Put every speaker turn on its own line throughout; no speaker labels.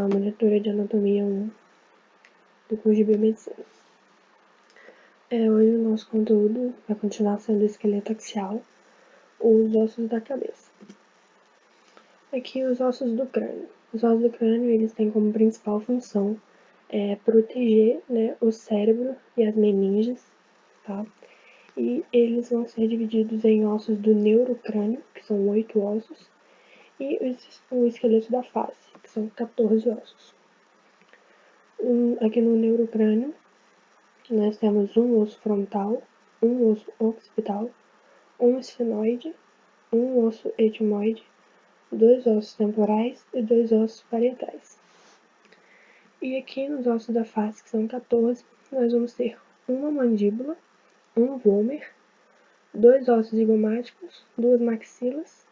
monitora de anatomia 1 do curso de biomedicina. Hoje o nosso conteúdo vai continuar sendo o esqueleto axial, os ossos da cabeça. Aqui os ossos do crânio. Os ossos do crânio, eles têm como principal função proteger, né, o cérebro e as meninges, tá? E eles vão ser divididos em ossos do neurocrânio, que são 8 ossos, e o esqueleto da face, que são 14 ossos. Aqui no neurocrânio, nós temos um osso frontal, um osso occipital, um esfenoide, um osso etmoide, 2 ossos temporais e 2 ossos parietais. E aqui nos ossos da face, que são 14, nós vamos ter uma mandíbula, um vômer, 2 ossos zigomáticos, 2 maxilas,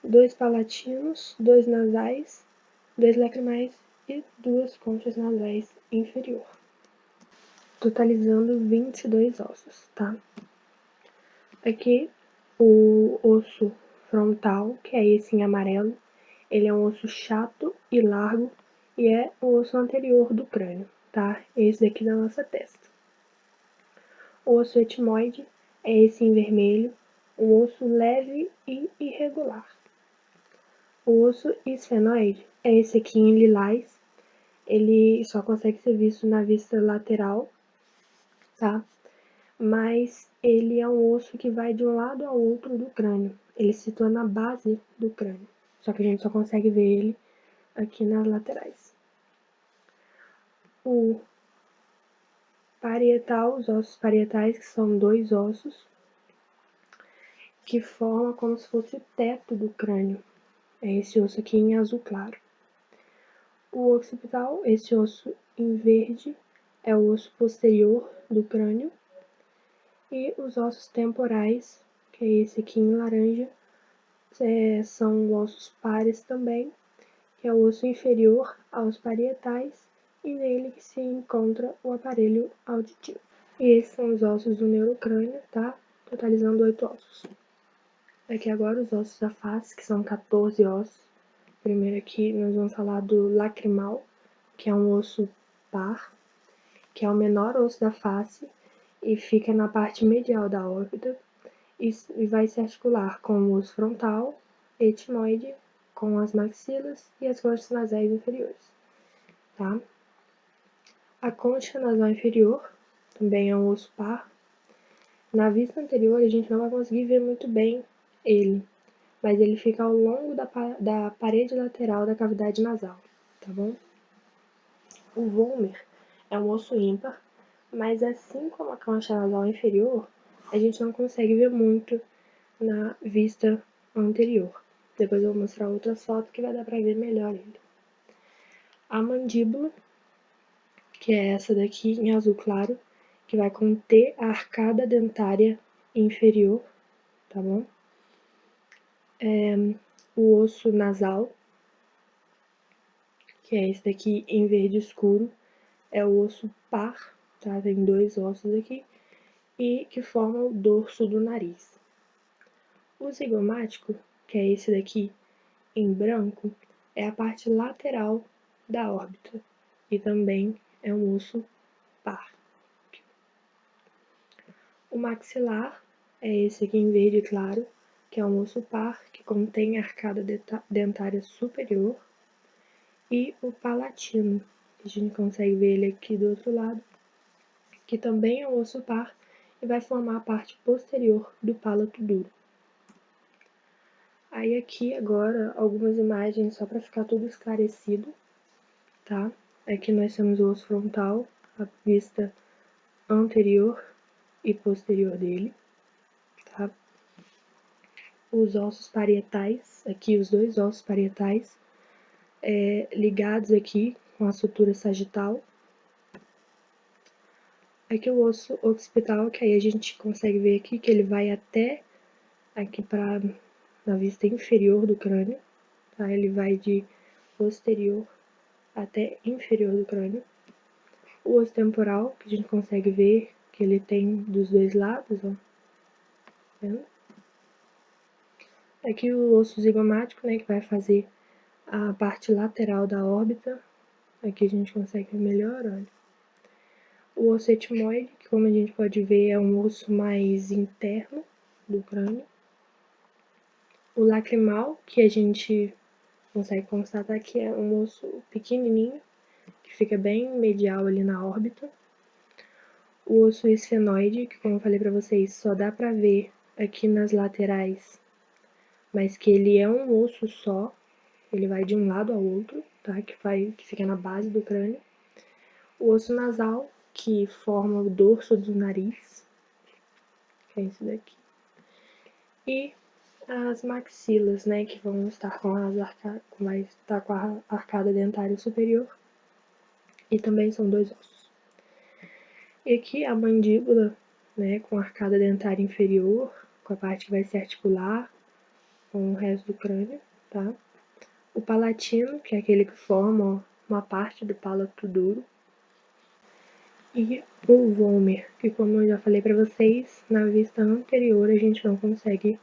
2 palatinos, 2 nasais, 2 lacrimais e 2 conchas nasais inferior, totalizando 22 ossos, tá? Aqui o osso frontal, que é esse em amarelo, ele é um osso chato e largo e é o osso anterior do crânio, tá? Esse daqui da nossa testa. O osso etmoide é esse em vermelho, um osso leve e irregular. O osso esfenoide é esse aqui em lilás, ele só consegue ser visto na vista lateral, tá? Mas ele é um osso que vai de um lado ao outro do crânio, ele se situa na base do crânio, só que a gente só consegue ver ele aqui nas laterais. O parietal, os ossos parietais, que são 2 ossos, que formam como se fosse o teto do crânio, é esse osso aqui em azul claro. O occipital, esse osso em verde, é o osso posterior do crânio. E os ossos temporais, que é esse aqui em laranja, são ossos pares também, que é o osso inferior aos parietais, e nele que se encontra o aparelho auditivo. E esses são os ossos do neurocrânio, tá? Totalizando 8 ossos. Aqui agora os ossos da face, que são 14 ossos. Primeiro aqui nós vamos falar do lacrimal, que é um osso par, que é o menor osso da face e fica na parte medial da órbita e vai se articular com o osso frontal, etmoide, com as maxilas e as conchas nasais inferiores, tá? A concha nasal inferior também é um osso par. Na vista anterior a gente não vai conseguir ver muito bem ele, mas ele fica ao longo da parede lateral da cavidade nasal, tá bom? O vômer é um osso ímpar, mas assim como a concha nasal inferior, a gente não consegue ver muito na vista anterior. Depois eu vou mostrar outras fotos que vai dar pra ver melhor ele. A mandíbula, que é essa daqui em azul claro, que vai conter a arcada dentária inferior, tá bom? O osso nasal, que é esse daqui em verde escuro, é o osso par, tá? Tem 2 ossos aqui, e que formam o dorso do nariz. O zigomático, que é esse daqui em branco, é a parte lateral da órbita e também é um osso par. O maxilar é esse aqui em verde claro, que é um osso par que contém a arcada dentária superior, e o palatino, que a gente consegue ver ele aqui do outro lado, que também é um osso par e vai formar a parte posterior do palato duro. Aí aqui agora algumas imagens só para ficar tudo esclarecido, tá? Aqui nós temos o osso frontal, a vista anterior e posterior dele, tá? Os ossos parietais, aqui os 2 ossos parietais, ligados aqui com a sutura sagital. Aqui o osso occipital, que aí a gente consegue ver aqui que ele vai até aqui na vista inferior do crânio, tá? Ele vai de posterior até inferior do crânio. O osso temporal, que a gente consegue ver que ele tem dos 2 lados, ó. Tá vendo? Aqui o osso zigomático, né, que vai fazer a parte lateral da órbita, Aqui a gente consegue ver melhor, olha. O osso etmoide, que como a gente pode ver é um osso mais interno do crânio. O lacrimal, que a gente consegue constatar que é um osso pequenininho, que fica bem medial ali na órbita. O osso esfenoide, que como eu falei para vocês, só dá para ver aqui nas laterais, mas que ele é um osso só, ele vai de um lado ao outro, tá? Que fica na base do crânio. O osso nasal, que forma o dorso do nariz, que é esse daqui. E as maxilas, né, que vão estar vai estar com a arcada dentária superior, e também são 2 ossos. E aqui a mandíbula, né, com a arcada dentária inferior, com a parte que vai se articular com o resto do crânio, tá? O palatino, que é aquele que forma ó, uma parte do palato duro. E o vômer, que como eu já falei para vocês, na vista anterior a gente não consegue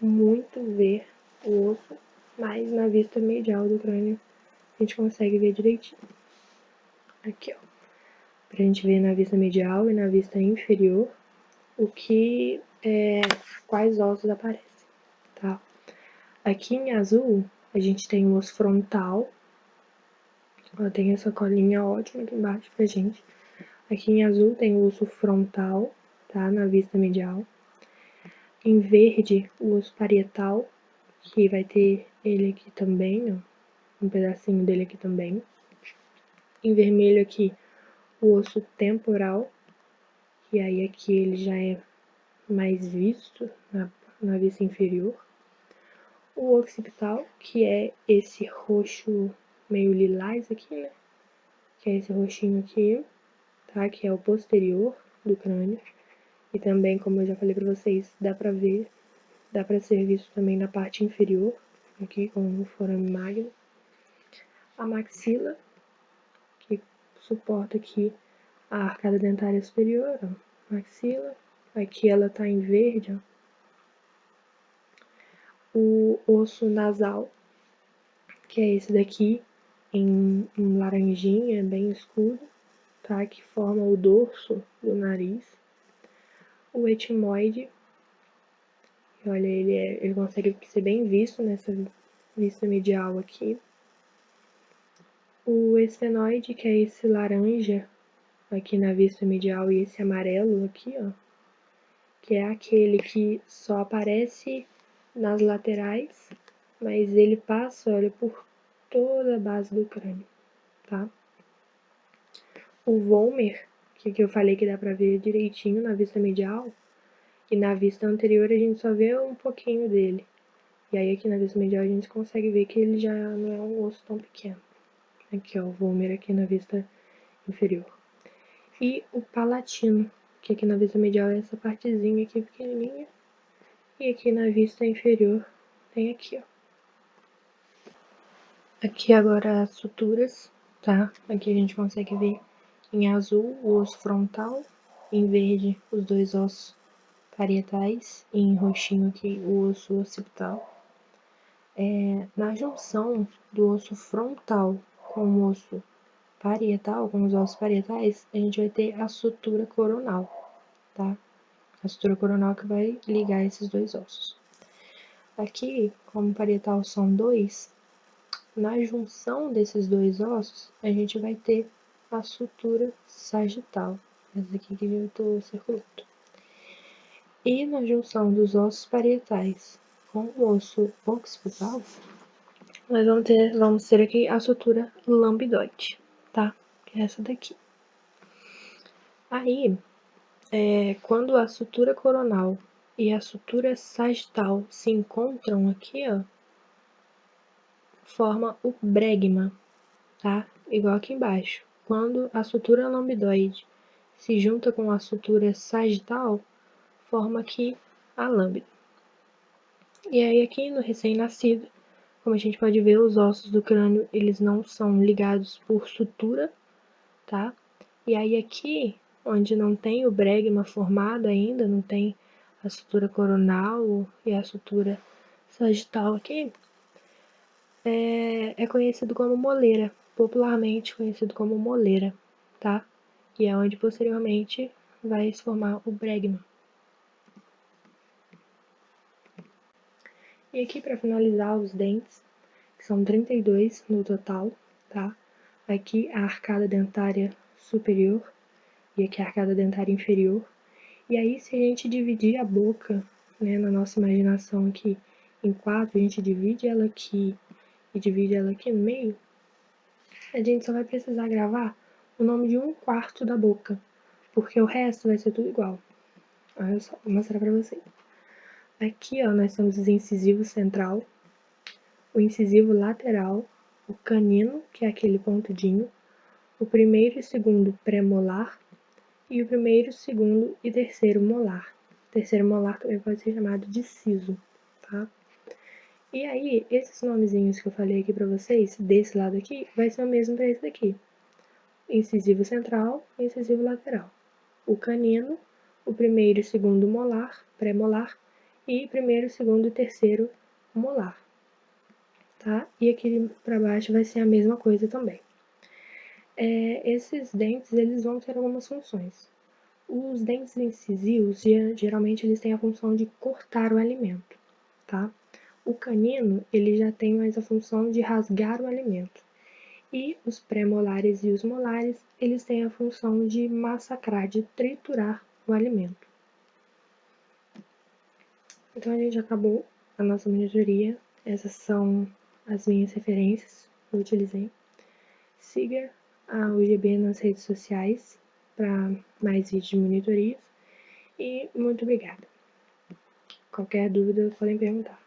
muito ver o osso, mas na vista medial do crânio a gente consegue ver direitinho. Aqui, ó. Pra gente ver na vista medial e na vista inferior quais ossos aparecem, tá? Aqui em azul a gente tem o osso frontal, ó, tem essa colinha ótima aqui embaixo pra gente. Aqui em azul tem o osso frontal, tá? Na vista medial. Em verde, o osso parietal, que vai ter ele aqui também, ó, um pedacinho dele aqui também. Em vermelho aqui, o osso temporal, que aí aqui ele já é mais visto na vista inferior. O occipital, que é esse roxo meio lilás aqui, né? Que é esse roxinho aqui, tá? Que é o posterior do crânio. E também, como eu já falei pra vocês, dá pra ser visto também na parte inferior, aqui com o forame magno. A maxila, que suporta aqui a arcada dentária superior, ó. Maxila. Aqui ela tá em verde, ó. O osso nasal, que é esse daqui, em um laranjinha, bem escuro, tá? Que forma o dorso do nariz. O etmoide, olha, ele consegue ser bem visto nessa vista medial aqui. O esfenoide, que é esse laranja aqui na vista medial, e esse amarelo aqui, ó, que é aquele que só aparece nas laterais, mas ele passa, olha, por toda a base do crânio, tá? O vômer, que eu falei que dá pra ver direitinho na vista medial, e na vista anterior a gente só vê um pouquinho dele. E aí aqui na vista medial a gente consegue ver que ele já não é um osso tão pequeno. Aqui, ó, o vômer aqui na vista inferior. E o palatino, que aqui na vista medial é essa partezinha aqui pequenininha. E aqui na vista inferior tem aqui, ó. Aqui agora as suturas, tá? Aqui a gente consegue ver em azul o osso frontal, em verde os 2 ossos parietais e em roxinho aqui o osso occipital. Na junção do osso frontal com o osso parietal, com os ossos parietais, a gente vai ter a sutura coronal, tá? A sutura coronal que vai ligar esses 2 ossos. Aqui, como parietal são 2, na junção desses 2 ossos, a gente vai ter a sutura sagital, essa aqui que eu estou circulando. E na junção dos ossos parietais com o osso occipital, nós vamos ter aqui a sutura lambidoide, tá? Que é essa daqui. Aí, quando a sutura coronal e a sutura sagital se encontram aqui, ó, forma o bregma, tá? Igual aqui embaixo. Quando a sutura lambidoide se junta com a sutura sagital, forma aqui a lâmbida. E aí aqui no recém-nascido, como a gente pode ver, os ossos do crânio, eles não são ligados por sutura, tá? E aí aqui, onde não tem o bregma formado ainda, não tem a sutura coronal e a sutura sagital aqui, é conhecido como moleira, popularmente conhecido como moleira, tá? E é onde posteriormente vai se formar o bregma. E aqui para finalizar os dentes, que são 32 no total, tá? Aqui a arcada dentária superior e aqui a arcada dentária inferior. E aí, se a gente dividir a boca, né, na nossa imaginação aqui em 4, a gente divide ela aqui e divide ela aqui no meio, a gente só vai precisar gravar o nome de 1/4 da boca, porque o resto vai ser tudo igual. Olha só, vou mostrar pra vocês. Aqui, ó, nós temos o incisivo central, o incisivo lateral, o canino, que é aquele pontudinho, o primeiro e segundo premolar e o primeiro, segundo e terceiro molar. O terceiro molar também pode ser chamado de siso, tá? E aí, esses nomezinhos que eu falei aqui pra vocês, desse lado aqui, vai ser o mesmo pra esse daqui. Incisivo central e incisivo lateral. O canino, o primeiro e segundo molar, pré-molar, e primeiro, segundo e terceiro molar, tá? E aqui pra baixo vai ser a mesma coisa também. Esses dentes, eles vão ter algumas funções. Os dentes incisivos, geralmente, eles têm a função de cortar o alimento, tá? O canino, ele já tem mais a função de rasgar o alimento. E os pré-molares e os molares, eles têm a função de massacrar, de triturar o alimento. Então, a gente acabou a nossa monitoria. Essas são as minhas referências que eu utilizei. Siga a UGB nas redes sociais para mais vídeos de monitorias. E muito obrigada. Qualquer dúvida, podem perguntar.